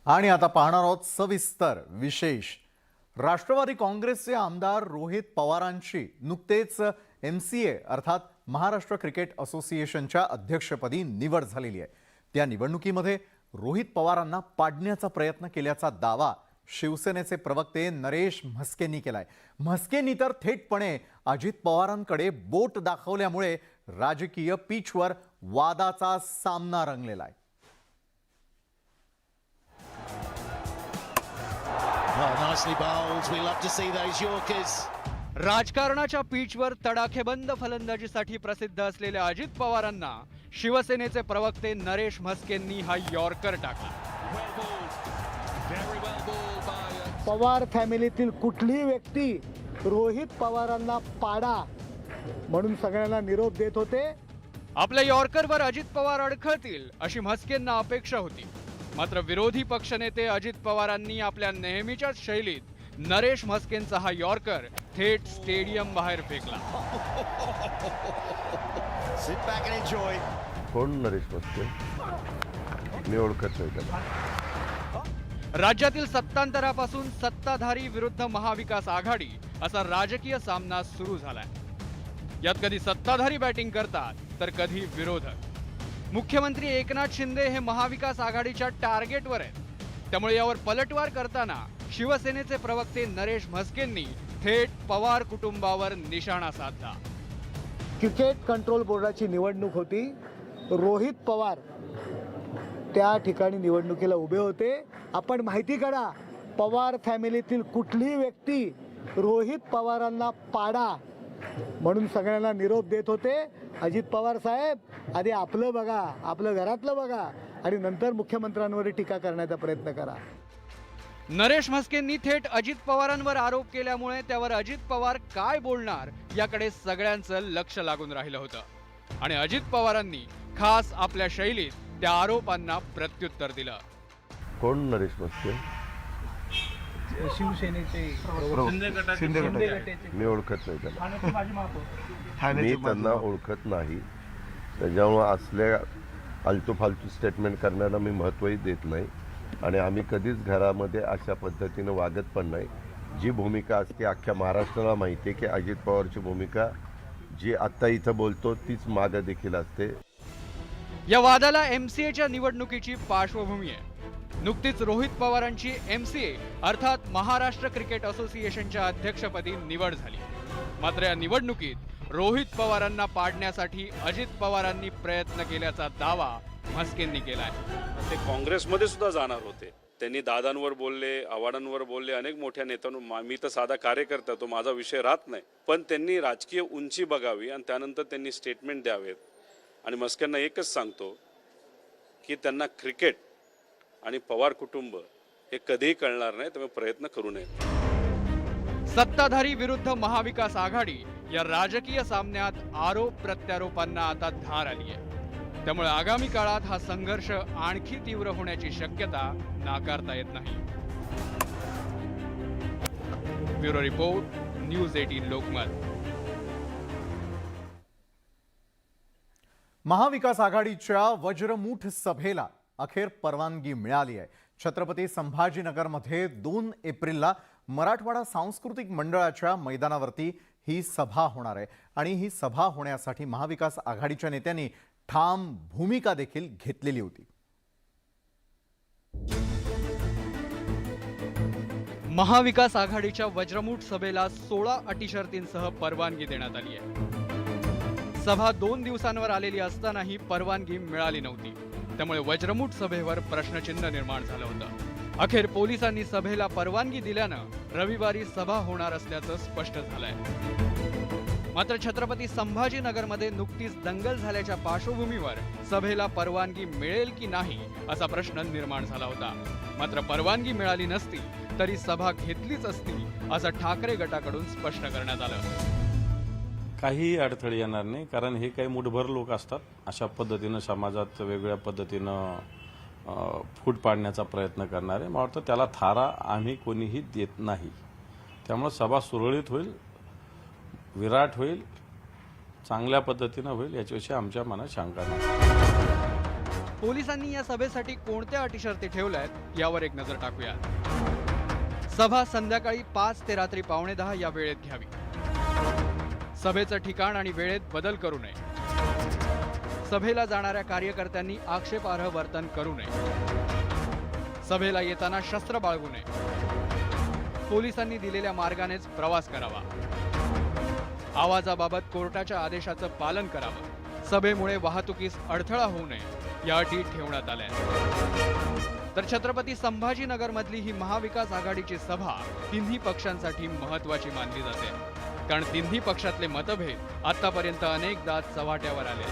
आणि आता पाहणार आहोत सविस्तर विशेष। राष्ट्रवादी काँग्रेसचे आमदार रोहित पवारांची नुकतेच MCA अर्थात महाराष्ट्र क्रिकेट असोसिएशनच्या अध्यक्षपदी निवड झालेली आहे। त्या निवडणुकीमध्ये रोहित पवारांना पाडण्याचा प्रयत्न केल्याचा दावा शिवसेनेचे प्रवक्ते नरेश म्हस्केंनी केलाय। म्हस्केंनी तर थेटपणे अजित पवारांकडे बोट दाखवल्यामुळे राजकीय पिचवर वादाचा सामना रंगलेला आहे। Well, nicely bowled. We love to see those Yorkers. राजकारणाच्या पिचवर तडाखेबंद फलंदाजीसाठी प्रसिद्ध असलेल्या अजित पवारांना शिवसेनेचे प्रवक्ते नरेश म्हस्केंनी हा यॉर्कर टाकला। Well bowled. Very well bowled by Pawar फॅमिलीतील कुठलीही व्यक्ती रोहित पवारांना पाडा म्हणून सगळ्यांना निरोप देत होते। आपल्या यॉर्करवर अजित पवार अडखळतील अशी म्हस्केंना अपेक्षा होती, मात्र विरोधी पक्षनेते अजित पवारांनी आपल्या नेहमीच्याच शैलीत नरेश म्हस्केंचा हा यॉर्कर थेट स्टेडियम बाहेर फेकला। Sit back and enjoy. कोण नरेश म्हस्के? मी ओळखत नाही त्याला। राज्यातील सत्तांतरापासून सत्ताधारी विरुद्ध महाविकास आघाडी असा राजकीय सामना सुरू झालाय। यात कधी सत्ताधारी बॅटिंग करतात तर कधी विरोधक। मुख्यमंत्री एकनाथ शिंदे हे महाविकास आघाडीच्या टार्गेटवर आहेत, त्यामुळे यावर पलटवार करताना शिवसेनेचे प्रवक्ते नरेश म्हस्केंनी थेट पवार कुटुंबावर निशाणा साधला। क्रिकेट कंट्रोल बोर्डाची निवडणूक होती। रोहित पवार त्या ठिकाणी निवडणुकीला उभे होते। आपण माहिती करा, पवार फॅमिलीतील कुठलीही व्यक्ती रोहित पवारांना पाडा म्हणून सगळ्यांना निरोप देत होते। अजित पवार साहेब, आधी आपलं बघा, आपलं घरातलं बघा आणि नंतर मुख्यमंत्र्यांवर टीका करण्याचा प्रयत्न करा। नरेश म्हस्केंनी थेट अजित पवारांवर आरोप केल्यामुळे त्यावर अजित पवार काय बोलणार याकडे सगळ्यांचं लक्ष लागून राहिलं होतं आणि अजित पवारांनी खास आपल्या शैलीत त्या आरोपांना प्रत्युत्तर दिलं। कोण नरेश म्हस्के? शिवसेनेचे शिंदे गटाचे। मी ओळखत नाही त्याला। मी त्यांना ओळखत नाही, त्याच्यामुळे असल्या आलतू फालतू स्टेटमेंट करण्याला मी महत्त्वही देत नाही आणि आम्ही कधीच घरामध्ये अशा पद्धतीनं वागत पण नाही। जी भूमिका असते अख्ख्या महाराष्ट्राला माहिती आहे की अजित पवारची भूमिका जी आत्ता इथं बोलतो तीच मागं देखील असते। या वादाला MCAच्या निवडणुकीची पार्श्वभूमी आहे। नुकतीच रोहित पवारांची MCA अर्थात महाराष्ट्र क्रिकेट असोसिएशनच्या अध्यक्षपदी निवड झाली। मात्र या निवडणुकीत रोहित पवारांना पाडण्यासाठी अजित पवारांनी प्रयत्न केल्याचा दावा म्हस्केंनी केलाय। ते काँग्रेसमध्ये सुद्धा जाणार होते। त्यांनी दादांवर बोलले, आव्हाडांवर बोलले, अनेक मोठ्या नेत्यांवर। मी तर साधा कार्यकर्ता, तो माझा विषय राहत नाही, पण त्यांनी राजकीय उंची बघावी आणि त्यानंतर त्यांनी स्टेटमेंट द्यावेत। आणि म्हस्केंना एकच सांगतो की त्यांना क्रिकेट आणि पवार कुटुंब हे कधीही कळणार नाही, त्यामुळे प्रयत्न करू नये। सत्ताधारी विरुद्ध महाविकास आघाडी या राजकीय सामन्यात आरोप प्रत्यारोपांना आता धार आली आहे, त्यामुळे आगामी काळात हा संघर्ष आणखी तीव्र होण्याची शक्यता नाकारता येत नाही। Bureau report, news 18 Lokmat. महाविकास आघाडीच्या वज्रमूठ सभेला अखेर परवानगी मिळाली आहे। छत्रपती संभाजीनगरमध्ये 2 एप्रिलला मराठवाडा सांस्कृतिक मंडळाच्या मैदानावरती ही सभा होणार आहे आणि ही सभा होण्यासाठी महाविकास आघाडीच्या नेत्यांनी ठाम भूमिका देखील घेतलेली होती। महाविकास आघाडीच्या वज्रमूठ सभेला 16 अटीशर्तींसह परवानगी देण्यात आली आहे। सभा 2 दिवसांवर आलेली असतानाही परवानगी मिळाली नव्हती, त्यामुळे वज्रमूठ सभेवर प्रश्नचिन्ह निर्माण झालं होतं। अखेर पोलिसांनी सभेला परवानगी दिल्यानं रविवारी सभा होणार असल्याचं स्पष्ट झालंय। मात्र छत्रपती संभाजीनगरमध्ये नुकतीच दंगल झाल्याच्या पार्श्वभूमीवर सभेला परवानगी मिळेल की नाही असा प्रश्न निर्माण झाला होता। मात्र परवानगी मिळाली नसती तरी सभा घेतलीच असती असं ठाकरे गटाकडून स्पष्ट करण्यात आलं। काही अडथळे येणार नाही, कारण हे काही मुठभर लोक असतात, अशा पद्धतीनं समाजात वेगवेगळ्या पद्धतीनं फूट पाडण्याचा प्रयत्न करणारे। मला वाटतं त्याला थारा आम्ही कोणीही देत नाही, त्यामुळे सभा सुरळीत होईल, विराट होईल, चांगल्या पद्धतीनं होईल, याच्याविषयी आमच्या मनात शंका नाही। पोलिसांनी या सभेसाठी कोणत्या अटीशर्ती ठेवल्यात यावर एक नजर टाकूया. सभा संध्याकाळी 5 ते रात्री 9:15 या वेळेत घ्यावी. सभेचं ठिकाण आणि वेळेत बदल करू नये. सभेला जाणाऱ्या कार्यकर्त्यांनी आक्षेपार्ह वर्तन करू नये. सभेला येताना शस्त्र बाळगू नये. पोलिसांनी दिलेल्या मार्गानेच प्रवास करावा. आवाजाबाबत कोर्टाच्या आदेशाचं पालन करावं. सभेमुळे वाहतुकीस अडथळा होऊ नये या अटी ठेवण्यात आल्या. तर छत्रपती संभाजीनगरमधली ही महाविकास आघाडीची सभा तिन्ही पक्षांसाठी महत्त्वाची मानली जाते, कारण तिन्ही पक्षातले मतभेद आतापर्यंत अनेकदा चव्हाट्यावर आले.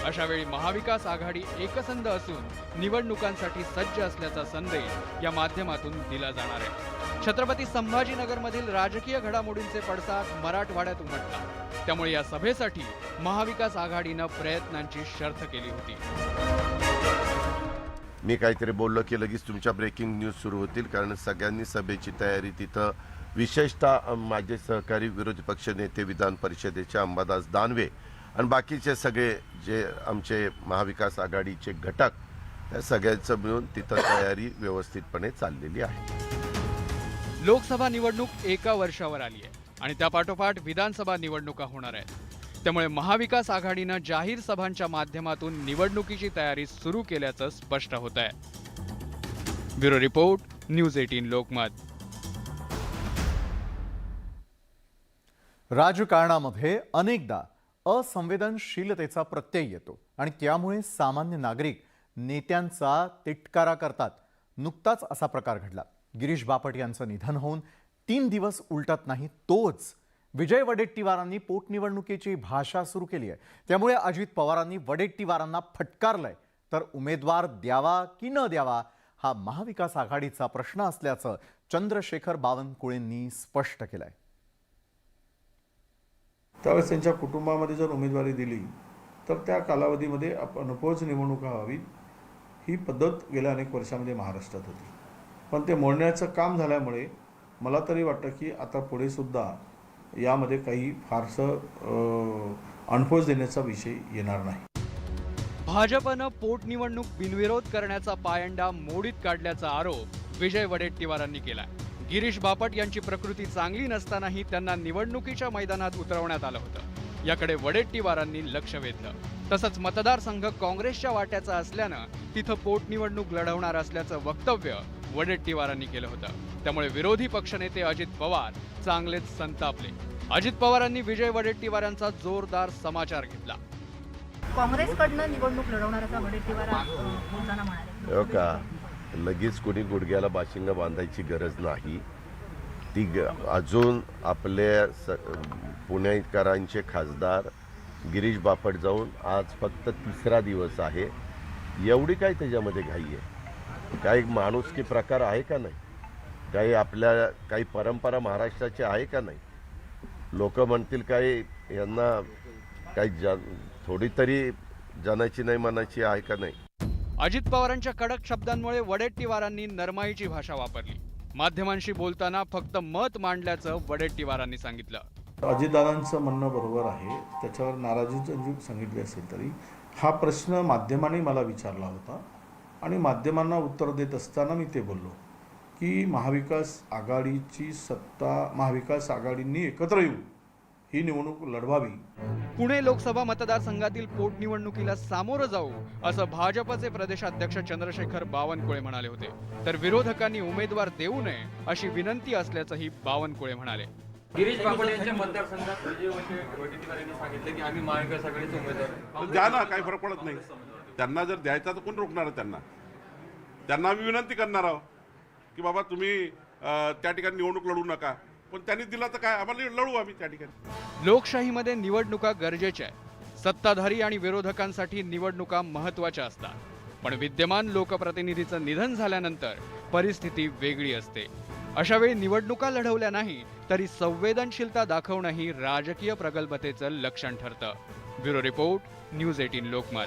अशा वेळी महाविकास आघाडी एकसंध असून निवडणुकांसाठी सज्ज असल्याचा संदेश या माध्यमातून दिला जाणार आहे. छत्रपती संभाजीनगरमधील राजकीय घडामोडींचे पडसाद मराठवाड्यात उमटतात, त्यामुळे या सभेसाठी महाविकास आघाडीनं प्रयत्नांची शर्थ केली होती. मी काहीतरी बोललो की लगेच तुमच्या ब्रेकिंग न्यूज सुरू होतील, कारण सगळ्यांनी सभेची तयारी तिथं, विशेषतः माझे सहकारी विरोधी पक्ष नेते विधान परिषदेचे अंबादास दानवे आणि बाकीचे सगळे जे आमचे महाविकास आघाडीचे घटक, त्या सगळ्यांचं मिळून तिथं तयारी व्यवस्थितपणे चाललेली आहे. लोकसभा निवडणूक एका वर्षावर आली आहे आणि त्यापाठोपाठ विधानसभा निवडणुका होणार आहेत. त्यामुळे महाविकास आघाडीनं जाहीर सभांच्या माध्यमातून निवडणुकीची तयारी सुरू केल्याचं स्पष्ट होत आहे. Bureau report, news 18 Lokmat. राजकारणामध्ये अनेकदा असंवेदनशीलतेचा प्रत्यय येतो आणि त्यामुळे सामान्य नागरिक नेत्यांचा तिटकारा करतात. नुकताच असा प्रकार घडला. गिरीश बापट यांचं निधन होऊन 3 दिवस उलटत नाही तोच विजय वडेट्टीवारांनी पोटनिवडणुकीची भाषा सुरू केली आहे. त्यामुळे अजित पवारांनी वडेट्टीवारांना फटकारलंय. तर उमेदवार द्यावा की न द्यावा हा महाविकास आघाडीचा प्रश्न असल्याचं चंद्रशेखर बावनकुळेंनी स्पष्ट केलंय. त्यावेळेस त्यांच्या कुटुंबामध्ये जर उमेदवारी दिली तर त्या कालावधीमध्ये अनपोज निवडणुका व्हावी ही पद्धत गेल्या अनेक वर्षामध्ये महाराष्ट्रात होती. पण ते मोडण्याचं काम झाल्यामुळे मला तरी वाटतं की आता पुढे सुद्धा यामध्ये काही फारसं अनपोज देण्याचा विषय येणार नाही. भाजपनं पोटनिवडणूक बिनविरोध करण्याचा पायंडा मोडीत काढल्याचा आरोप विजय वडेट्टीवारांनी केलाय. गिरीश बापट यांची प्रकृती चांगली नसतानाही त्यांना निवडणुकीच्या मैदानात उतरवण्यात आलं होतं. याकडे वडेट्टीवारांनी लक्ष वेधलं. तसंच मतदारसंघ काँग्रेसच्या वाट्याचा असल्यानं तिथं पोटनिवडणूक लढवणार असल्याचं वक्तव्य वडेट्टीवारांनी केलं होतं. त्यामुळे विरोधी पक्षनेते अजित पवार चांगलेच संतापले. अजित पवारांनी विजय वडेट्टीवारांचा जोरदार समाचार घेतला. काँग्रेसकडनं निवडणूक लढवणारा वडेट्टीवार बोलताना म्हणाले, हो का, लगेच कोणी गुडघ्याला बाशिंग बांधायची गरज नाही. ती अजून आपल्या पुणेकरांचे खासदार गिरीश बापट जाऊन आज फक्त 3रा दिवस आहे. एवढी काय त्याच्यामध्ये घाई आहे? काही माणुसकी प्रकार आहे का नाही? काही आपल्या काही परंपरा महाराष्ट्राची आहे का नाही? लोक म्हणतील काही यांना काही थोडी तरी जनाची नाही मनाची आहे का नाही? अजित पवारांच्या कडक शब्दांमुळे वडेट्टीवारांनी नरमाईची भाषा वापरली. माध्यमांशी बोलताना फक्त मत मांडल्याचं वडेट्टीवारांनी सांगितलं. अजितदादांचं म्हणणं बरोबर आहे, त्याच्यावर नाराजी जरी सांगितली असेल तरी हा प्रश्न माध्यमांनी मला विचारला होता आणि माध्यमांना उत्तर देत असताना मी ते बोललो की महाविकास आघाडीची सत्ता, महाविकास आघाडींनी एकत्र येऊन ही निवडणूक लढवावी. पुणे लोकसभा मतदारसंघातील पोटनिवडणुकीला सामोरं जाऊ असं भाजपचे प्रदेशाध्यक्ष चंद्रशेखर बावनकुळे म्हणाले होते. तर विरोधकांनी उमेदवार देऊ नये अशी विनंती असल्याचंही बावनकुळे म्हणाले. गिरीश बापट यांच्या मतदारसंघात विजय वडेट्टीवार यांनी सांगितलं की आम्ही महाविकास आघाडीचे उमेदवार द्या ना, काही फरक पडत नाही. त्यांना जर द्यायचा तर कोण रोखणार आहे? त्यांना आम्ही विनंती करणार आहोत की बाबा तुम्ही त्या ठिकाणी निवडणूक लढू नका. पण त्यांनी दिला तर काय, आम्हाला लढू आम्ही त्या ठिकाणी. लोकशाहीमध्ये निवडणुका गरजेच्या आहेत. सत्ताधारी आणि विरोधकांसाठी निवडणुका महत्त्वाच्या असतात. पण विद्यमान लोकप्रतिनिधीचं निधन झाल्यानंतर परिस्थिती वेगळी असते. अशा वेळी निवडणुका लढवल्या नाही तरी संवेदनशीलता दाखवणंही राजकीय प्रगल्भतेचं लक्षण ठरतं. Bureau report, news 18 Lokmat.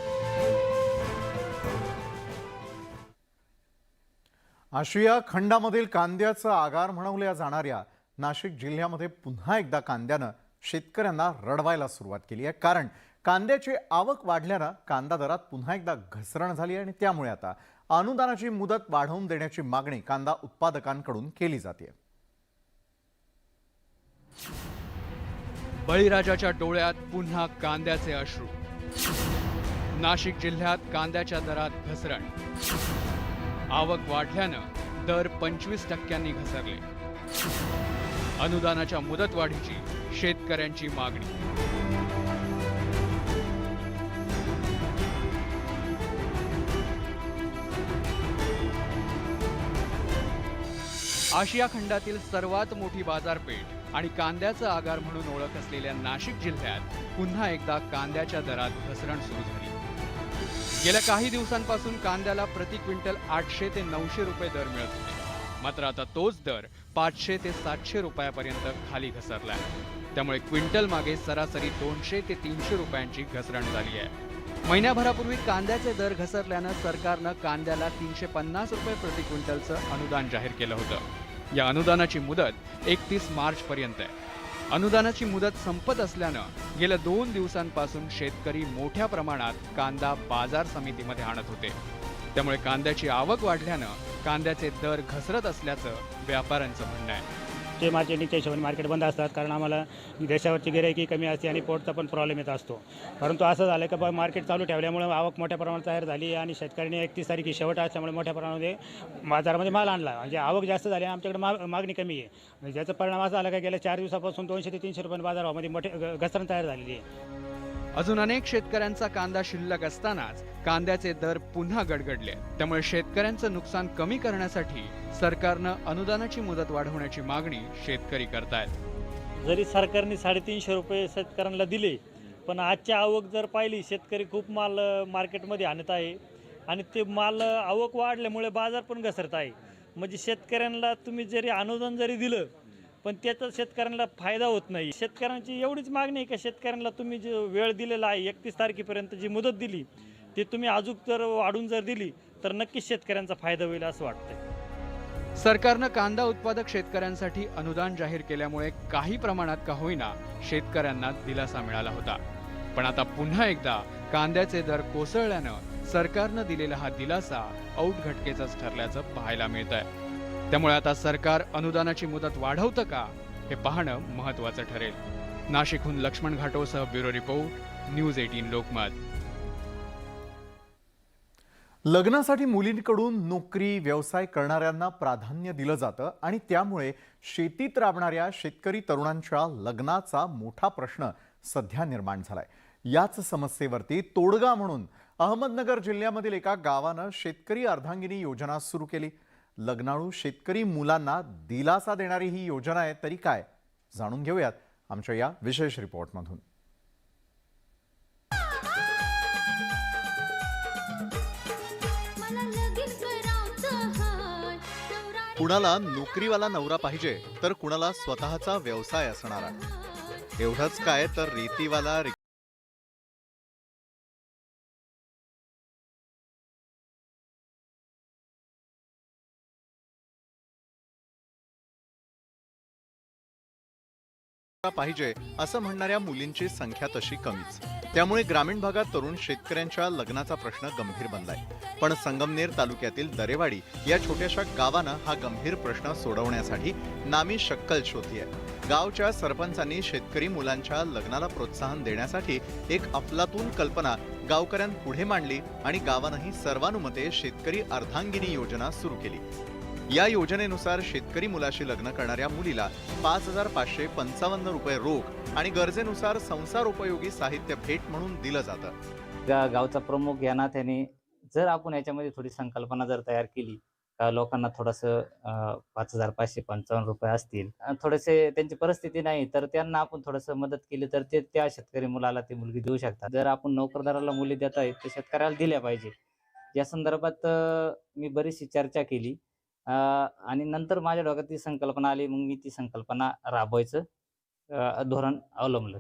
आशिया खंडामधील कांद्याचं आगार म्हणवल्या जाणाऱ्या नाशिक जिल्ह्यामध्ये पुन्हा एकदा कांद्यानं शेतकऱ्यांना रडवायला सुरुवात केली आहे. कारण कांद्याची आवक वाढल्यानं कांदा दरात पुन्हा एकदा घसरण झाली आणि त्यामुळे आता अनुदानाची मुदत वाढवून देण्याची मागणी कांदा उत्पादकांकडून केली जाते. बळीराजाच्या डोळ्यात पुन्हा कांद्याचे अश्रू. नाशिक जिल्ह्यात कांद्याच्या दरात घसरण. आवक वाढल्यानं दर 25% घसरले. अनुदानाच्या मुदतवाढीची शेतकऱ्यांची मागणी. आशिया खंडातील सर्वात मोठी बाजारपेठ आणि कांद्याचं आगार म्हणून ओळख असलेल्या नाशिक जिल्ह्यात पुन्हा एकदा कांद्याच्या दरात घसरण सुरू झाली. गेल्या काही दिवसांपासून कांद्याला प्रति क्विंटल 800 ते 900 रुपये दर मिळत होते. मात्र आता तोच दर 500 ते 700 रुपयापर्यंत खाली घसरलाय. त्यामुळे क्विंटल मागे सरासरी 200 ते 300 रुपयांची घसरण झाली आहे. महिन्याभरापूर्वी कांद्याचे दर घसरल्यानं सरकारनं कांद्याला 350 रुपये प्रति क्विंटलचं अनुदान जाहीर केलं होतं. या अनुदानाची मुदत 31 मार्चपर्यंत आहे. अनुदानाची मुदत संपत असल्यानं गेल्या 2 दिवसांपासून शेतकरी मोठ्या प्रमाणात कांदा बाजार समितीमध्ये आणत होते. त्यामुळे कांद्याची आवक वाढल्यानं कांद्याचे दर घसरत असल्याचं व्यापाऱ्यांचं म्हणणं आहे. ते मार्केटिंगच्या हिशोबाने मार्केट बंद असतात, कारण आम्हाला देशावरची गिरायकी कमी असते आणि पोटचा पण प्रॉब्लेम येत असतो. परंतु असं झालं की मार्केट चालू ठेवल्यामुळे आवक मोठ्या प्रमाणात तयार झाली आणि शेतकऱ्यांनी 31 तारीख शेवट असल्यामुळे मोठ्या प्रमाणामध्ये बाजारामध्ये माल आणला. म्हणजे आवक जास्त झाली, आमच्याकडे मागणी कमी आहे. ज्याचा परिणाम असा झाला की गेल्या 4 दिवसापासून 200 ते 300 रुपये बाजारामध्ये मोठे घसरण तयार झालेली आहे. अजून अनेक शेतकऱ्यांचा कांदा शिल्लक असतानाच कांद्याचे दर पुन्हा गडगडले. त्यामुळे शेतकऱ्यांचं नुकसान कमी करण्यासाठी सरकारनं अनुदानाची मुदत वाढवण्याची मागणी शेतकरी करतायत. जरी सरकारने 350 रुपये शेतकऱ्यांना दिले, पण आजच्या आवक जर पाहिली, शेतकरी खूप माल मार्केटमध्ये आणत आहे आणि ते माल आवक वाढल्यामुळे बाजार पण घसरत आहे. म्हणजे शेतकऱ्यांना तुम्ही जरी अनुदान जरी दिलं, पण त्याचा शेतकऱ्यांना फायदा होत नाही. शेतकऱ्यांची एवढीच मागणी आहे की शेतकऱ्यांना तुम्ही जो वेळ दिलेला आहे 31 तारखेपर्यंत जी मुदत दिली, ते तुम्ही अजून जर वाढून जर दिली तर नक्कीच शेतकऱ्यांचा फायदा होईल असं वाटतंय. सरकारनं कांदा उत्पादक शेतकऱ्यांसाठी अनुदान जाहीर केल्यामुळे काही प्रमाणात का होईना शेतकऱ्यांना दिलासा मिळाला होता. पण आता पुन्हा एकदा कांद्याचे दर कोसळल्यानं सरकारनं दिलेला हा दिलासा औट घटकेचाच ठरल्याचं पाहायला मिळत आहे. त्यामुळे आता सरकार अनुदानाची मुदत वाढवतं का हे पाहणं महत्त्वाचं ठरेल. नाशिकहून लक्ष्मण घाटोसह ब्युरो रिपोर्ट, न्यूज 18 लोकमत. लग्नासाठी मुलींकडून नोकरी व्यवसाय करणाऱ्यांना प्राधान्य दिलं जातं आणि त्यामुळे शेतीत राबणाऱ्या शेतकरी तरुणांच्या लग्नाचा मोठा प्रश्न सध्या निर्माण झालाय. याच समस्येवरती तोडगा म्हणून अहमदनगर जिल्ह्यामधील एका गावानं शेतकरी अर्धांगिनी योजना सुरू केली. लग्नाळू शेतकरी मुलांना दिलासा देणारी ही योजना आहे, तरी काय जाणून घेऊयात आमच्या या विशेष रिपोर्टमधून. कुणाला नोकरीवाला नवरा पाहिजे तर कुणाला स्वतःचा व्यवसाय असणारा. एवढंच काय तर रेतीवाला पाहिजे असं म्हणणाऱ्या मुलींची संख्या तशी कमीच. त्यामुळे ग्रामीण भागात तरुण शेतकऱ्यांच्या लग्नाचा प्रश्न गंभीर बनलाय. पण संगमनेर तालुक्यातील दरेवाडी या छोट्याशा गावानं हा गंभीर प्रश्न सोडवण्यासाठी नामी शक्कल शोधलीय. गावच्या सरपंचांनी शेतकरी मुलांच्या लग्नाला प्रोत्साहन देण्यासाठी एक अफलातून कल्पना गावकऱ्यांपुढे मांडली आणि गावानंही सर्वानुमते शेतकरी अर्धांगिनी योजना सुरू केली. या योजनेनुसार शेतकरी मुलाशी लग्न करणाऱ्या मुलीला 5,555 रुपये रोख आणि गरजेनुसार संसारोपयोगी साहित्य भेट म्हणून दिलं जातं. गावचा प्रमुख या नात्याने जर आपण याच्यामध्ये थोडी संकल्पना जर तयार केली, लोकांना थोडंसं 5,555 रुपये असतील, थोडेसे त्यांची परिस्थिती नाही तर त्यांना आपण थोडंसं मदत केली तर ते त्या शेतकरी मुलाला ती मुलगी देऊ शकतात. जर आपण नोकरदाराला मुली देत आहे ते शेतकऱ्याला दिल्या पाहिजे. या संदर्भात मी बरीचशी चर्चा केली आणि नंतर माझ्या डोक्यात ती संकल्पना आली. मग मी ती संकल्पना राबवायचं धोरण अवलंबलं.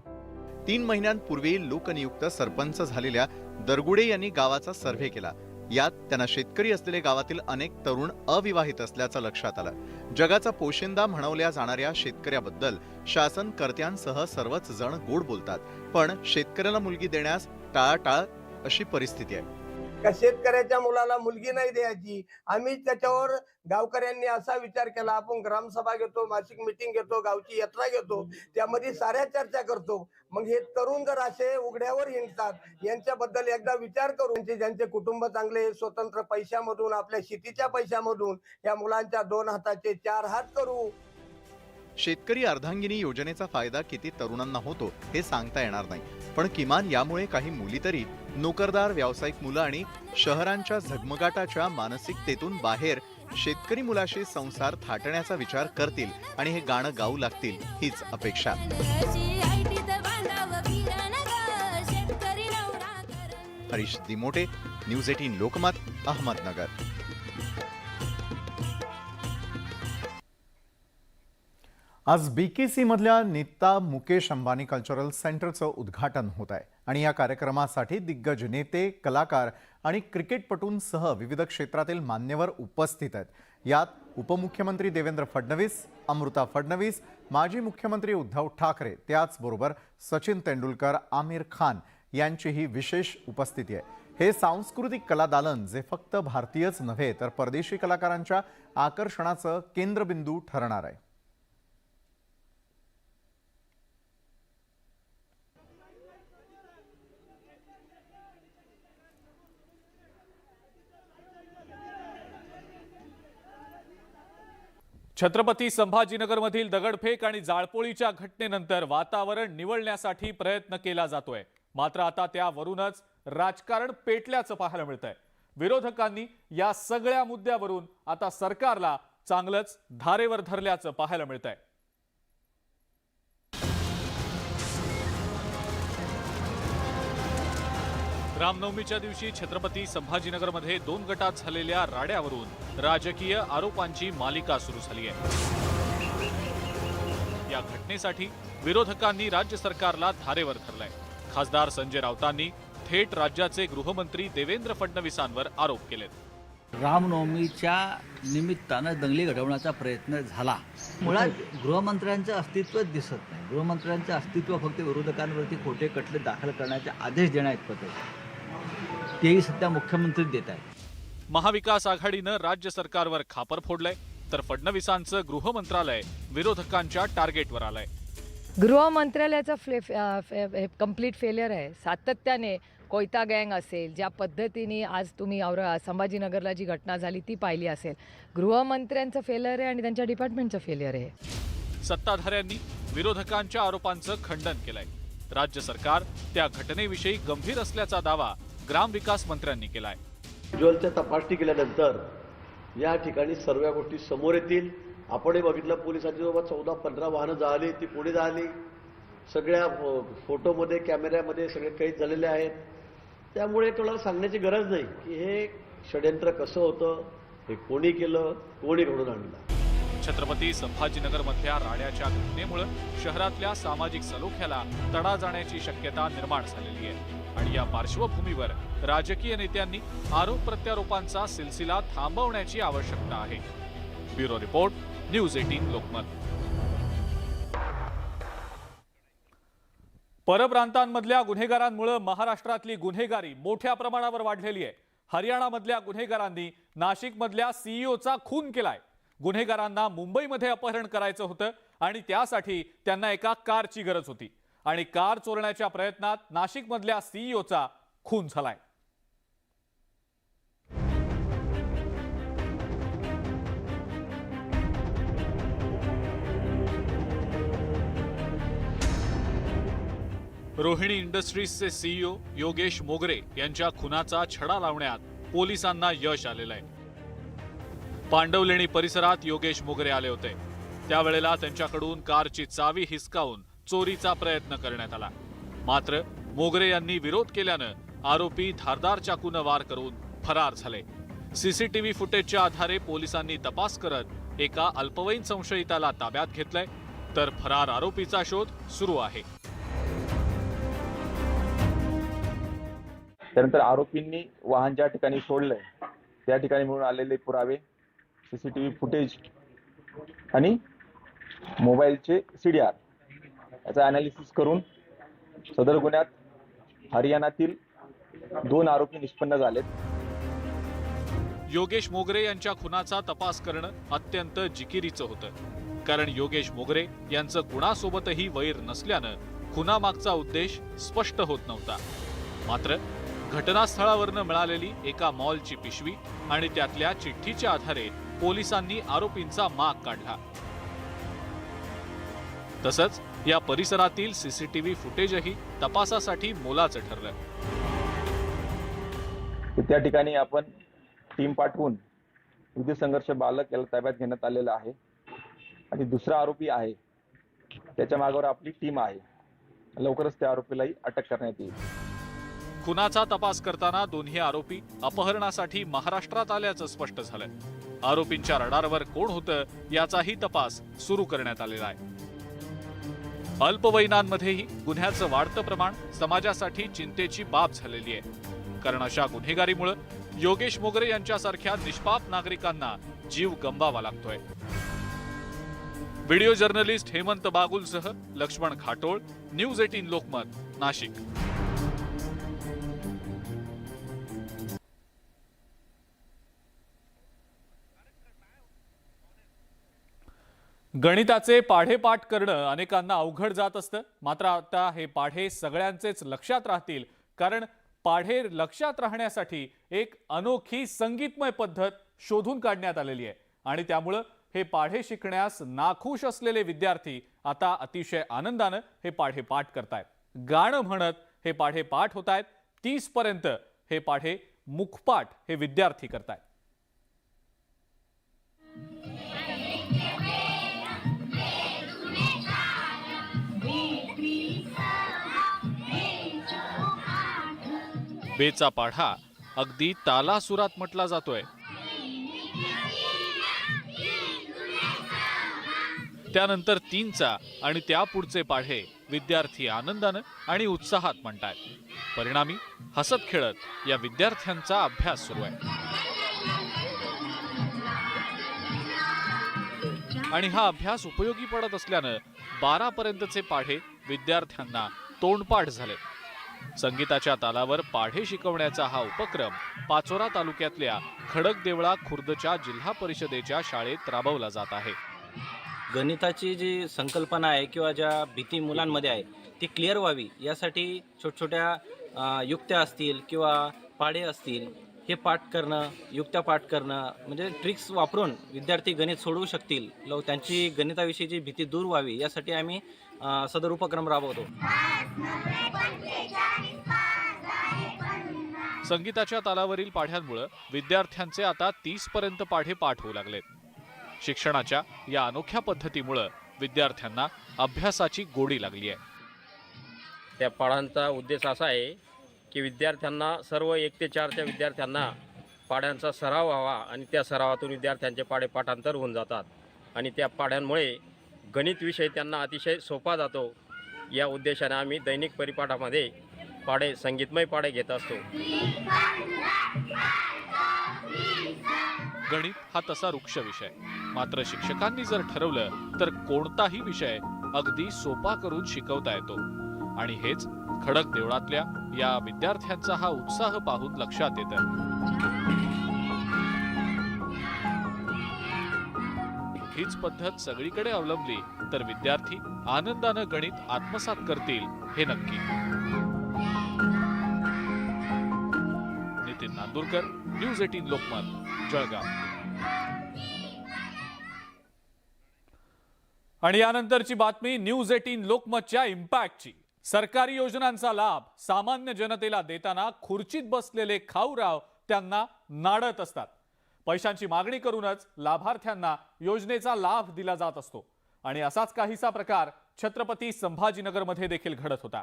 3 महिन्यांपूर्वी लोकनियुक्त सरपंच झालेल्या दरगुडे यांनी गावाचा सर्व्हे केला. यात त्यांना शेतकरी असलेले गावातील अनेक तरुण अविवाहित असल्याचं लक्षात आलं. जगाचा पोशिंदा म्हणवल्या जाणाऱ्या शेतकऱ्याबद्दल शासन कर्त्यांसह सर्वच जण गोड बोलतात, पण शेतकऱ्याला मुलगी देण्यास टाळाटाळ अशी परिस्थिती आहे. का शेतकऱ्याच्या मुलाला मुलगी नाही द्यायची. आम्ही त्याच्यावर गावकऱ्यांनी असा विचार केला, आपण ग्रामसभा घेतो, मासिक मीटिंग घेतो, गावची यात्रा घेतो, त्यामध्ये साऱ्या चर्चा करतो. मग हे तरुण जर असे उघड्यावर हिंडतात, यांच्याबद्दल एकदा विचार करून ज्यांचे कुटुंब चांगले, स्वतंत्र पैशामधून, आपल्या शेतीच्या पैशामधून या मुलांच्या 2 हाताचे 4 हात करू. शेतकरी अर्धांगिनी योजनेचा फायदा किती तरुणांना होतो हे सांगता येणार नाही, पण किमान यामुळे काही मुली तरी नोकरदार व्यावसायिक मुलं आणि शहरांच्या झगमगाटाच्या मानसिकतेतून बाहेर शेतकरी मुलाशी संसार थाटण्याचा विचार करतील आणि हे गाणं गाऊ लागतील, हीच अपेक्षा. हरीश दिमोटे, न्यूज 18 लोकमत, अहमदनगर. आज BKC मधल्या नीता मुकेश अंबानी कल्चरल सेंटरचं उद्घाटन होत आहे आणि या कार्यक्रमासाठी दिग्गज नेते, कलाकार आणि क्रिकेटपटूंसह विविध क्षेत्रातील मान्यवर उपस्थित आहेत. यात उपमुख्यमंत्री देवेंद्र फडणवीस, अमृता फडणवीस, माजी मुख्यमंत्री उद्धव ठाकरे, त्याचबरोबर सचिन तेंडुलकर, आमिर खान यांचीही विशेष उपस्थिती आहे. हे सांस्कृतिक कला दालन जे फक्त भारतीयच नव्हे तर परदेशी कलाकारांच्या आकर्षणाचं केंद्रबिंदू ठरणार आहे. छत्रपती संभाजीनगरमधील दगडफेक आणि जाळपोळीच्या घटनेनंतर वातावरण निवळण्यासाठी प्रयत्न केला जातोय. मात्र आता त्यावरूनच राजकारण पेटल्याचं पाहायला मिळतंय. विरोधकांनी या सगळ्या मुद्द्यावरून आता सरकारला चांगलंच धारेवर धरल्याचं पाहायला मिळतंय. रामनवमीच्या दिवशी छत्रपती संभाजीनगरमध्ये 2 गटात झालेल्या राड्यावरून राजकीय आरोपांची मालिका सुरू झाली आहे. या घटनेसाठी विरोधकांनी राज्य सरकारला धारेवर धरलाय. खासदार संजय राऊतांनी थेट राज्याचे गृहमंत्री देवेंद्र फडणवीसांवर आरोप केलेत. रामनवमीच्या निमित्तानं दंगली घडवण्याचा प्रयत्न झाला. मुळात गृहमंत्र्यांचं अस्तित्वच दिसत नाही. गृहमंत्र्यांचं अस्तित्व फक्त विरोधकांवरती खोटे खटले दाखल करण्याचे आदेश देण्याइतपत आहे. तेही सध्या मुख्यमंत्री देत आहेत. महाविकास आघाडीनं राज्य सरकारवर खापर फोडलंय, तर फडणवीसांचं गृह मंत्रालय विरोधकांच्या टार्गेटवर आलंय. गृह मंत्रालयाचा कंप्लीट फेलियर आहे. सातत्याने कोयता गँग असेल, ज्या पद्धतीने आज तुम्ही संभाजीनगरला जी घटना झाली ती पाहिली असेल, गृहमंत्र्यांचं फेलियर आहे आणि त्यांच्या डिपार्टमेंटचं फेलियर आहे. सत्ताधाऱ्यांनी विरोधकांच्या आरोपांचं खंडन केलंय. राज्य सरकार त्या घटनेविषयी गंभीर असल्याचा दावा ग्रामविकास मंत्र्यांनी केलाय. उज्ज्वलच्या तपासणी केल्यानंतर या ठिकाणी सर्व गोष्टी समोर येतील. आपणही बघितलं, पोलिसांची जवळपास 14-15 वाहनं जाळली, ती पुढे जाळली. सगळ्या फोटोमध्ये, कॅमेऱ्यामध्ये सगळे कैद झालेले आहेत. त्यामुळे कोणाला सांगण्याची गरज नाही की हे षड्यंत्र कसं होतं, हे कोणी केलं, कोणी घडवून आणलं. छत्रपती संभाजीनगरमधल्या राड्याच्या घटनेमुळे शहरातल्या सामाजिक सलोख्याला तडा जाण्याची शक्यता निर्माण झालेली आहे आणि या पार्श्वभूमीवर राजकीय नेत्यांनी आरोप प्रत्यारोपांचा सिलसिला थांबवण्याची आवश्यकता आहे. Bureau report, news 18 Lokmat. परप्रांतांमधल्या गुन्हेगारांमुळे महाराष्ट्रातली गुन्हेगारी मोठ्या प्रमाणावर वाढलेली आहे. हरियाणामधल्या गुन्हेगारांनी नाशिकमधल्या सीईओचा खून केलाय. गुन्हेगारांना मुंबईमध्ये अपहरण करायचं होतं आणि त्यासाठी त्यांना एका कारची गरज होती आणि कार चोरण्याच्या प्रयत्नात नाशिकमधल्या सीईओचा खून झालाय. रोहिणी इंडस्ट्रीजचे सीईओ योगेश मोगरे यांच्या खुनाचा छडा लावण्यात पोलिसांना यश आलेलं आहे. पांडवलेणी परिसरात योगेश मोगरे आले होते. त्यावेळेला त्यांच्याकडून कारची चावी हिसकावून चोरीचा प्रयत्न करण्यात आला. मात्र मोगरे यांनी विरोध केल्यानं आरोपी धारदार चाकूनं वार करून फरार झाले. सीसीटीव्ही फुटेजच्या आधारे पोलिसांनी तपास करत एका अल्पवयीन संशयिताला ताब्यात घेतलंय, तर फरार आरोपीचा शोध सुरू आहे. त्यानंतर आरोपींनी वाहन ज्या ठिकाणी सोडलंय त्या ठिकाणी मिळून आलेले पुरावे, CCTV फुटेज आणि मोबाईलचे CDR याचा अनालिसिस करून सदर गुन्ह्यात हरियाणातील 2 आरोपी निष्पन्न झालेत. योगेश मोगरे यांच्या खुनाचा तपास करणं अत्यंत जिकिरीचं होतं, कारण योगेश मोगरे यांचं कुणासोबतही वैर नसल्यानं खुनामागचा उद्देश स्पष्ट होत नव्हता. मात्र घटनास्थळावरनं मिळालेली एका मॉलची पिशवी आणि त्यातल्या चिठ्ठीच्या आधारे पोलिसांनी आरोपींचा माग काढला. तसंच या परिसरातील CCTV फुटेजही तपासासाठी मोलाचं ठरलं. त्या ठिकाणी आपण टीम पाठवून विद्युत संघर्ष बालक याला ताब्यात घेण्यात आलेला आहे आणि दुसरा आरोपी आहे त्याच्या मागावर आपली टीम आहे. लवकरच त्या आरोपीलाही अटक करण्यात येईल. खुनाचा तपास करताना दोन्ही आरोपी अपहरणासाठी महाराष्ट्रात आल्याचं स्पष्ट झालं. आरोपींच्या रडारवर कोण होतं याचाही तपास सुरू करण्यात आलेला आहे. अल्पवयीनांमध्येही गुन्ह्याचं वाढतं प्रमाण समाजासाठी चिंतेची बाब झालेली आहे, कारण अशा गुन्हेगारीमुळे योगेश मोगरे यांच्यासारख्या निष्पाप नागरिकांना जीव गमवावा लागतोय. व्हिडिओ जर्नलिस्ट हेमंत बागुलसह लक्ष्मण खाटोळ, न्यूज 18 लोकमत, नाशिक. गणिताचे पाढे पाठ करणं अनेकांना अवघड जात असतं. मात्र आता हे पाढे सगळ्यांचेच लक्षात राहतील, कारण पाढे लक्षात राहण्यासाठी एक अनोखी संगीतमय पद्धत शोधून काढण्यात आलेली आहे आणि त्यामुळं हे पाढे शिकण्यास नाखुश असलेले विद्यार्थी आता अतिशय आनंदानं हे पाढे पाठ करतायत. गाणं म्हणत हे पाढे पाठ होतायत. 30 पर्यंत हे पाढे मुखपाठ हे विद्यार्थी करतायत. बेचा पाढा अगदी तालासुरात म्हटला जातोय. त्यानंतर 3चा आणि त्यापुढचे पाढे विद्यार्थी आनंदानं आणि उत्साहात म्हणतायत. परिणामी हसत खेळत या विद्यार्थ्यांचा अभ्यास सुरू आहे आणि हा अभ्यास उपयोगी पडत असल्यानं 12 पर्यंतचे पाढे विद्यार्थ्यांना तोंडपाठ झाले. संगीताच्या तालावर पाढे शिकवण्याचा हा उपक्रम पाचोरा तालुक्यातल्या खडकदेवळा खुर्दच्या जिल्हा परिषदेच्या शाळेत राबवला जात आहे. गणिताची जी संकल्पना आहे किंवा ज्या भीती मुलांमध्ये आहे ती क्लिअर व्हावी यासाठी छोट्या युक्त्या असतील किंवा पाढे असतील हे पाठ करणं, युक्त्या पाठ करणं म्हणजे ट्रिक्स वापरून विद्यार्थी गणित सोडवू शकतील, त्यांची गणिताविषयीची भीती दूर व्हावी यासाठी आम्ही सदर उपक्रम राबवतो. संगीताच्या तालावरील पाढ्यांमुळे विद्यार्थ्यांचे आता 30 पर्यंत पाढे पाठ होऊ लागलेत. शिक्षणाच्या या अनोख्या पद्धतीमुळे विद्यार्थ्यांना अभ्यासाची गोडी लागली आहे. त्या पाढांचा उद्देश असा आहे की विद्यार्थ्यांना सर्व 1 ते 4च्या विद्यार्थ्यांना पाढ्यांचा सराव व्हावा आणि त्या सरावातून विद्यार्थ्यांचे पाढे पाठांतर होऊन जातात आणि त्या पाढ्यांमुळे गणित विषय त्यांना अतिशय सोपा जातो. या उद्देशाने आम्ही दैनिक परिपाठामध्ये पाढे, संगीतमय पाढे घेत असतो. गणित हा तसा वृक्ष विषय, मात्र शिक्षकांनी जर ठरवलं तर कोणताही विषय अगदी सोपा करून शिकवता येतो आणि हेच खडकदेवळातल्या या विद्यार्थ्यांचा हा उत्साह पाहून लक्षात येतं. हीच पद्धत सगळीकडे अवलंबली तर विद्यार्थी आनंदानं गणित आत्मसात करतील हे नक्की. नितीन नांदुरकर, न्यूज 18 लोकमत, जळगाव. आणि यानंतरची बातमी न्यूज 18 लोकमतच्या इम्पॅक्टची. सरकारी योजनांचा लाभ सामान्य जनतेला देताना खुर्चीत बसलेले खाऊराव त्यांना नाडत असतात. पैशांची मागणी करूनच लाभार्थ्यांना योजनेचा लाभ दिला जात असतो आणि असाच काहीसा प्रकार छत्रपती संभाजीनगरमध्ये देखील घडत होता.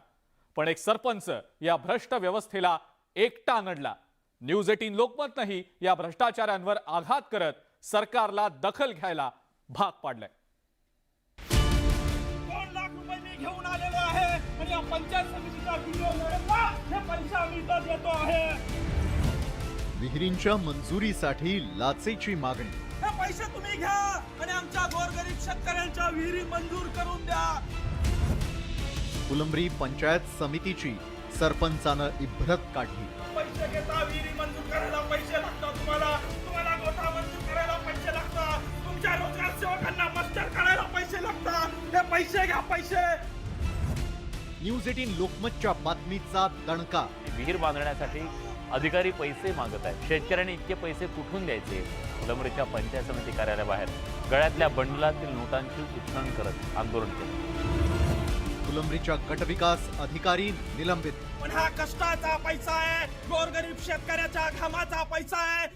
पण एक सरपंच या भ्रष्ट व्यवस्थेला एकटा नडला. न्यूज 18 लोकमतनंही या भ्रष्टाचारांवर आघात करत सरकारला दखल घ्यायला भाग पाडलंय. 2 लाख रुपये मी घेऊन आलेलो आहे आणि या पंचायत समितीचा व्हिडिओ मिळाला. पैसा मी तर देतो आहे. विहिरींच्या मंजुरीसाठी लाचेची मागणी. हे पैसे तुम्ही घ्या आणि आमच्या गोरगरीब शेतकऱ्यांच्या विहिरी मंजूर करून द्या. फुलंब्री पंचायत समितीची सरपंचानं इब्रत काढली. पैसे घेता विहिरी मंजूर करायला पैसे लागतात तुम्हाला गोठा मंजूर करायला पैसे लागतात, तुमच्या रोजगार सेवकांना मस्टर काढायला पैसे लागतात. हे पैसे घ्या पैसे. न्यूज 18 लोकमतच्या बातमीचा दणका. विहीर बांधण्यासाठी अधिकारी पैसे मागत आहेत. शेतकऱ्यांनी इतके पैसे कुठून द्यायचे? फुलंब्रीच्या पंचायत समिती कार्यालयाबाहेर गळ्यातल्या बंडलातील नोटांची उचलण करत आंदोलन केलं. फुलंब्रीच्या गटविकास अधिकारी निलंबित. पण हा कष्टाचा पैसा आहे, गोरगरीब शेतकऱ्याच्या घामाचा पैसा आहे.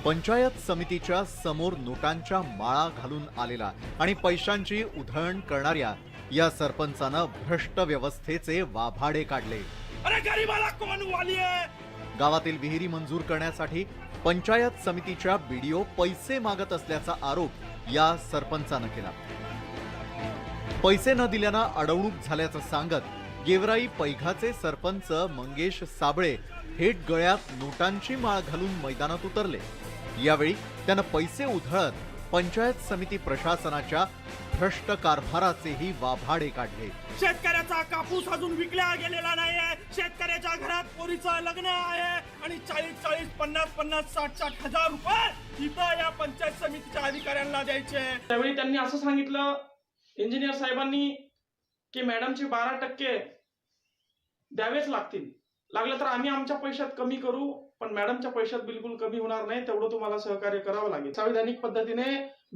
पंचायत समितीच्या समोर नोटांच्या माळा घालून आलेला आणि पैशांची उधळण करणाऱ्या या सरपंचानं भ्रष्ट व्यवस्थेचे वाभाडे काढले. अरे गरीबाला कोण वाली आहे? गावातील विहिरी मंजूर करण्यासाठी पंचायत समितीच्या बीडीओ पैसे मागत असल्याचा आरोप या सरपंचानं केला. पैसे न दिल्यानं अडवणूक झाल्याचं सांगत गेवराई पैघाचे सरपंच मंगेश साबळे थेट गळ्यात नोटांची माळ घालून मैदानात उतरले. यावेळी त्यानं पैसे उधळत पंचायत समिती प्रशासनाच्या भ्रष्ट कारभाराचेही वाभाडे काढले. शेतकऱ्याचा कापूस अजून विकला गेलेला नाहीये. शेतकऱ्याच्या घरात पोरीचं लग्न आहे आणि 40-40, 50-50, 60-60 हजार रुपये इथं या पंचायत समितीच्या अधिकाऱ्यांना द्यायचे. त्यावेळी त्यांनी असं सांगितलं इंजिनियर साहेबांनी की मॅडमचे 12% द्यावेच लागतील. लागलं तर आम्ही आमच्या पैशात कमी करू, पण मॅडमच्या पैशात बिलकुल कमी होणार नाही, तेवढं तुम्हाला सहकार्य करावं लागेल. संविधानिक पद्धतीने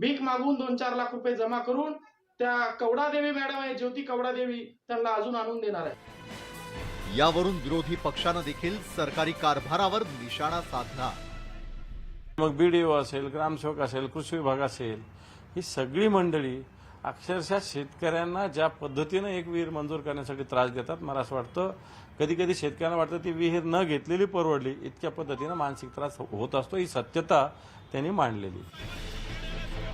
भीक मागून 2-4 लाख रुपये जमा करून त्या कवडादेवी मॅडम आहे, ज्योती कवडादेवी, त्यांना अजून आणून देणार आहे. यावरून विरोधी पक्षानं देखील सरकारी कारभारावर निशाणा साधला. मग बीडीओ असेल, ग्रामसेवक असेल, कृषी विभाग असेल, ही सगळी मंडळी अक्षरशः शेतकऱ्यांना ज्या पद्धतीनं एक विहीर मंजूर करण्यासाठी त्रास देतात, मला असं वाटतं कधी कधी शेतकऱ्यांना वाटतं ती विहीर न घेतलेली परवडली, इतक्या पद्धतीनं मानसिक त्रास होत असतो. ही सत्यता त्यांनी मांडलेली.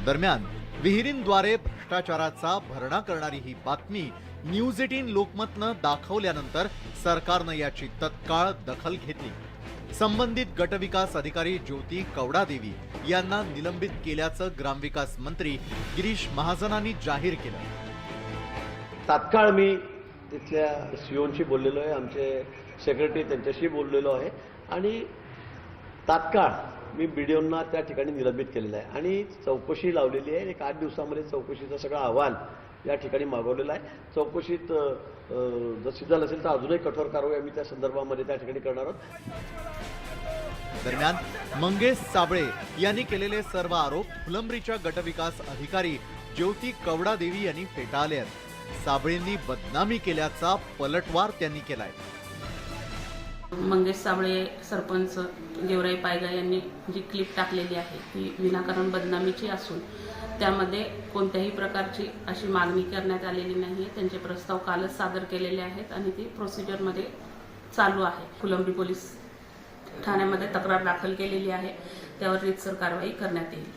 दरम्यान विहिरींद्वारे भ्रष्टाचाराचा भरणा करणारी ही बातमी न्यूज 18 लोकमतनं दाखवल्यानंतर सरकारनं याची तत्काळ दखल घेतली. संबंधित गटविकास अधिकारी ज्योती कवडादेवी यांना निलंबित केल्याचं ग्रामविकास मंत्री गिरीश महाजनांनी जाहीर केलं. तात्काळ मी तिथल्या सीओंशी बोललेलो आहे, आमचे सेक्रेटरी त्यांच्याशी बोललेलो आहे आणि तात्काळ मी बीडीओंना त्या ठिकाणी निलंबित केलेलं आहे आणि चौकशी लावलेली आहे. 8 दिवसामध्ये चौकशीचा सगळा अहवाल या ठिकाणी मागवलेला आहे. चौकशीत जर सिद्ध नसेल तर अजूनही कठोर कारवाई आम्ही त्या संदर्भामध्ये त्या ठिकाणी करणार आहोत. दरम्यान मंगेश साबळे यांनी केलेले सर्व आरोप फुलंब्रीच्या गटविकास अधिकारी ज्योती कवडादेवी यांनी फेटाळले आहेत. साबळेंनी बदनामी केल्याचा पलटवार त्यांनी केलाय. मंगेश साबळे सरपंच गेवराई पायगा यांनी जी क्लिप टाकलेली आहे ती विनाकारण बदनामीची असून त्यामध्ये कोणत्याही प्रकारची अशी मागणी करण्यात आलेली नाही. त्यांचे प्रस्ताव कालच सादर केलेले आहेत आणि ती प्रोसिजरमध्ये चालू आहे. फुलंब्री पोलीस ठाण्यामध्ये तक्रार दाखल केलेली आहे, त्यावर रीतसर कारवाई करण्यात येईल.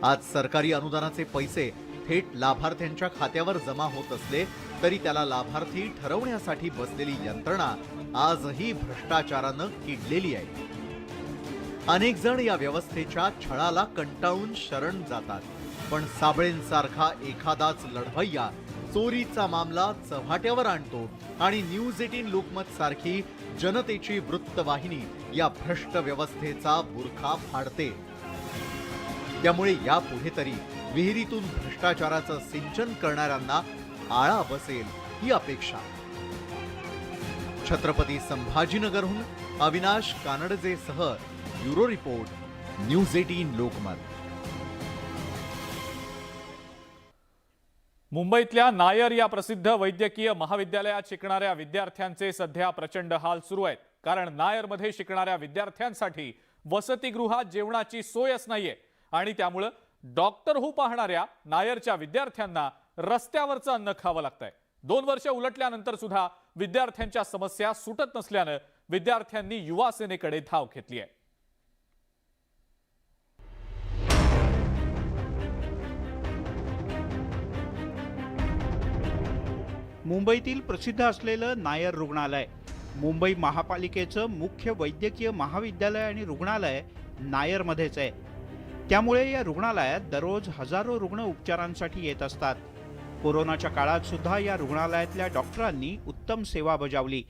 आज सरकारी अनुदानाचे पैसे थेट लाभार्थ्यांच्या खात्यावर जमा होत असले तरी त्याला लाभार्थी ठरवण्यासाठी बसलेली यंत्रणा आजही भ्रष्टाचारानं किडलेली आहे. अनेक जण या व्यवस्थेच्या छळाला कंटाळून शरण जातात, पण साबळेंसारखा एखादाच लढवय्या चोरीचा मामला चव्हाट्यावर आणतो आणि न्यूज 18 लोकमत सारखी जनतेची वृत्तवाहिनी या भ्रष्ट व्यवस्थेचा बुरखा फाडते. त्यामुळे यापुढे तरी विहिरीतून भ्रष्टाचाराचं सिंचन करणाऱ्यांना आळा बसेल ही अपेक्षा. छत्रपती संभाजीनगरहून अविनाश कानडजेसह ब्युरो रिपोर्ट, न्यूज 18 लोकमत. मुंबईतल्या नायर या प्रसिद्ध वैद्यकीय महाविद्यालयात शिकणाऱ्या विद्यार्थ्यांचे सध्या प्रचंड हाल सुरू आहेत. कारण नायरमध्ये शिकणाऱ्या विद्यार्थ्यांसाठी वसतिगृहात जेवणाची सोयच नाहीये आणि त्यामुळे डॉक्टर होऊ पाहणाऱ्या नायरच्या विद्यार्थ्यांना रस्त्यावरचं अन्न खावं लागतंय. 2 वर्ष उलटल्यानंतर सुद्धा विद्यार्थ्यांच्या समस्या सुटत नसल्यानं विद्यार्थ्यांनी युवा सेनेकडे धाव घेतली आहे. मुंबईतील प्रसिद्ध असलेलं नायर रुग्णालय, मुंबई महापालिकेचं मुख्य वैद्यकीय महाविद्यालय आणि रुग्णालय नायरमध्येच आहे. त्यामुळे या रुग्णालयात दररोज हजारो रुग्ण उपचारांसाठी येत असतात. कोरोनाच्या काळात सुद्धा या रुग्णालयातल्या डॉक्टरांनी उत्तम सेवा बजावली.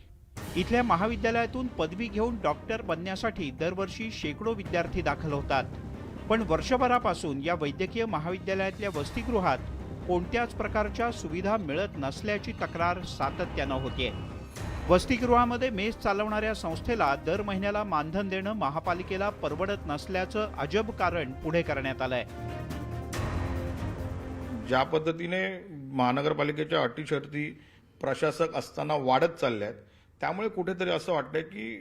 इथल्या महाविद्यालयातून पदवी घेऊन डॉक्टर बनण्यासाठी दरवर्षी शेकडो विद्यार्थी दाखल होतात. पण वर्षभरापासून या वैद्यकीय महाविद्यालयातल्या वसतिगृहात कोणत्याच प्रकारच्या सुविधा मिळत नसल्याची तक्रार सातत्यानं होतीये. वसतिगृहामध्ये मेस चालवणाऱ्या संस्थेला दर महिन्याला मानधन देणं महापालिकेला परवडत नसल्याचं अजब कारण पुढे करण्यात आलंय. ज्या पद्धतीने महानगरपालिकेच्या अटी शर्ती प्रशासक असताना वाढत चालल्या आहेत, त्यामुळे कुठेतरी असं वाटतंय की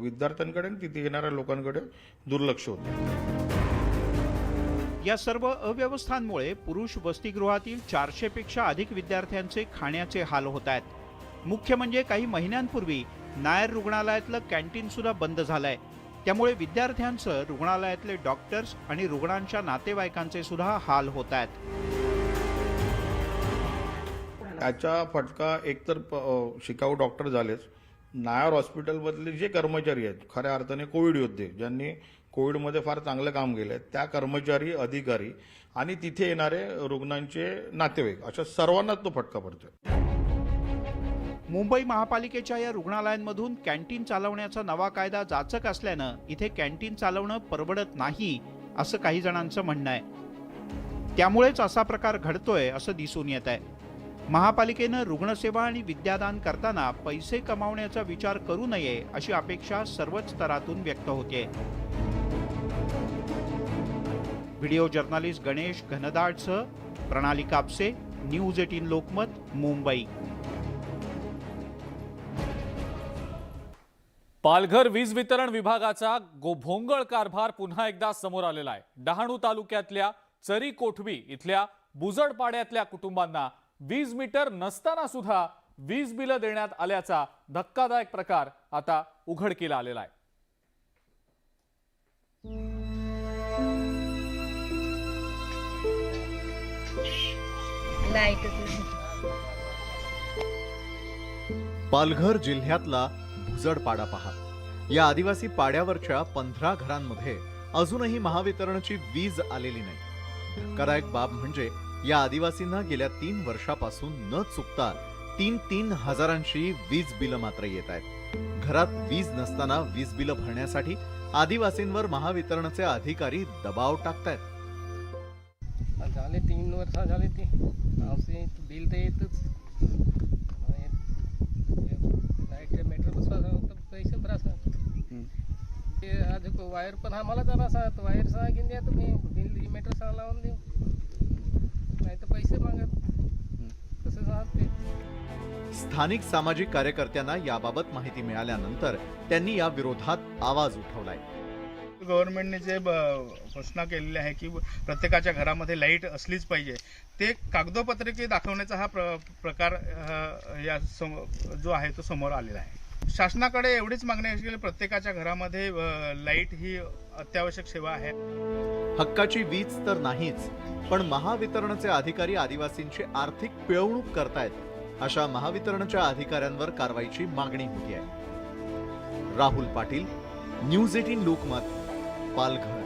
विद्यार्थ्यांकडे आणि तिथे येणाऱ्या लोकांकडे दुर्लक्ष होतं. या सर्व अव्यवस्थांमुळे पुरुष वसतिगृहातील 400 पेक्षा अधिक विद्यार्थ्यांचे खाण्याचे हाल होत आहेत. मुख्य म्हणजे काही महिन्यांपूर्वी नायर रुग्णालयातलं कॅन्टीन सुद्धा बंद झालंय. त्यामुळे विद्यार्थ्यांचं, रुग्णालयातले डॉक्टर्स आणि रुग्णांच्या नातेवाईकांचे सुद्धा हाल होत आहेत. याचा फटका एकतर शिकाऊ डॉक्टर झालेच, नायर हॉस्पिटलमधले जे कर्मचारी आहेत, खऱ्या अर्थाने कोविड योद्धे ज्यांनी कोविडमध्ये फार चांगलं काम केलं, त्या कर्मचारी, अधिकारी आणि तिथे येणारे रुग्णांचे नातेवाईक, अशा सर्वांनाच तो फटका पडतोय. मुंबई महापालिकेच्या या रुग्णालयांमधून कॅन्टीन चालवण्याचा नवा कायदा जाचक असल्यानं इथे कॅन्टीन चालवणं परवडत नाही असं काही जणांचं म्हणणं आहे. त्यामुळेच असा प्रकार घडतोय असं दिसून येत आहे. महापालिकेनं रुग्णसेवा आणि विद्यादान करताना पैसे कमावण्याचा विचार करू नये अशी अपेक्षा सर्वच स्तरातून व्यक्त होते. व्हिडिओ जर्नलिस्ट गणेश घनदाडसह प्रणाली कापसे, न्यूज 18 लोकमत, मुंबई. पालघर वीज वितरण विभागाचा भोंगळ कारभार पुन्हा एकदा समोर आलेला आहे. डहाणू तालुक्यातल्या चरी कोठवी इथल्या बुजड पाड्यातल्या कुटुंबांना वीज मीटर नसताना सुद्धा वीज बिलं देण्यात आल्याचा धक्कादायक प्रकार आता उघडकीला आलेला आहे. पालघर जिल्ह्यातला भुजड पाडा पहा. या आदिवासी पाड्यावरच्या 15 घरांमध्ये अजूनही महावितरणची वीज आलेली नाही. धक्कादायक बाब म्हणजे या आदिवासींना गेल्या 3 वर्षापासून न चुकता 3-3 हजारांची वीज बिलं मात्र येत आहेत. घरात वीज नसताना वीज बिलं भरण्यासाठी आदिवासींवर महावितरणचे अधिकारी दबाव टाकतायत. झाले 3 वर्ष झाले ते बिल तर येतच. लाईट मीटर बसवा पैसे भरा आज वायर पण आम्हाला जरा सांगत वायर सांगून द्या तुम्ही, बिल मीटर सांग लावून देऊ, नाही तर पैसे मागत कसं सांगते. स्थानिक सामाजिक कार्यकर्त्यांना याबाबत माहिती मिळाल्यानंतर त्यांनी या विरोधात आवाज उठवलाय. गव्हर्नमेंटने जे घोषणा केलेली आहे की प्रत्येकाच्या घरामध्ये लाईट असलीच पाहिजे, ते कागदोपत्रके दाखवण्याचा हा प्रकार या जो आहे तो समोर आलेला आहे. शासनाकडे एवढीच मागणी आहे की प्रत्येकाच्या घरामध्ये लाईट ही अत्यावश्यक सेवा आहे. हक्काची वीज तर नाहीच, पण महावितरणचे अधिकारी आदिवासींची आर्थिक पिळवणूक करतायत अशा महावितरणच्या अधिकाऱ्यांवर कारवाईची मागणी होती आहे. राहुल पाटील, न्यूज 18 लोकमत, पालघर.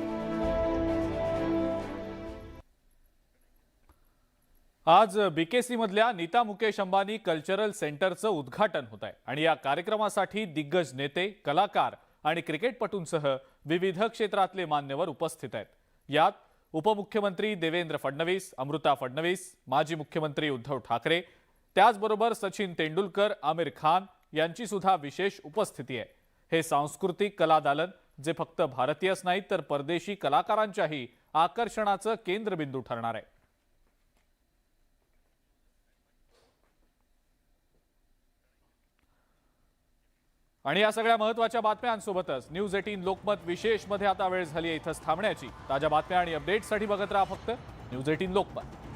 आज बीकेसी मधल्या नीता मुकेश अंबानी कल्चरल सेंटरचं उद्घाटन होत आहे आणि या कार्यक्रमासाठी दिग्गज नेते, कलाकार आणि क्रिकेटपटूंसह विविध क्षेत्रातले मान्यवर उपस्थित आहेत. यात उपमुख्यमंत्री देवेंद्र फडणवीस, अमृता फडणवीस, माजी मुख्यमंत्री उद्धव ठाकरे, त्याचबरोबर सचिन तेंडुलकर, आमिर खान यांची सुद्धा विशेष उपस्थिती आहे. हे सांस्कृतिक कला दालन जे फक्त भारतीयच नाही तर परदेशी कलाकारांच्याही आकर्षणाचं केंद्रबिंदू ठरणार आहे. आणि या सगळ्या महत्त्वाच्या बातम्यांसोबतच न्यूज 18 लोकमत विशेष मध्ये आता वेळ झाली आहे इथंच थांबण्याची. ताज्या बातम्या आणि अपडेट्ससाठी बघत राहा फक्त न्यूज 18 लोकमत.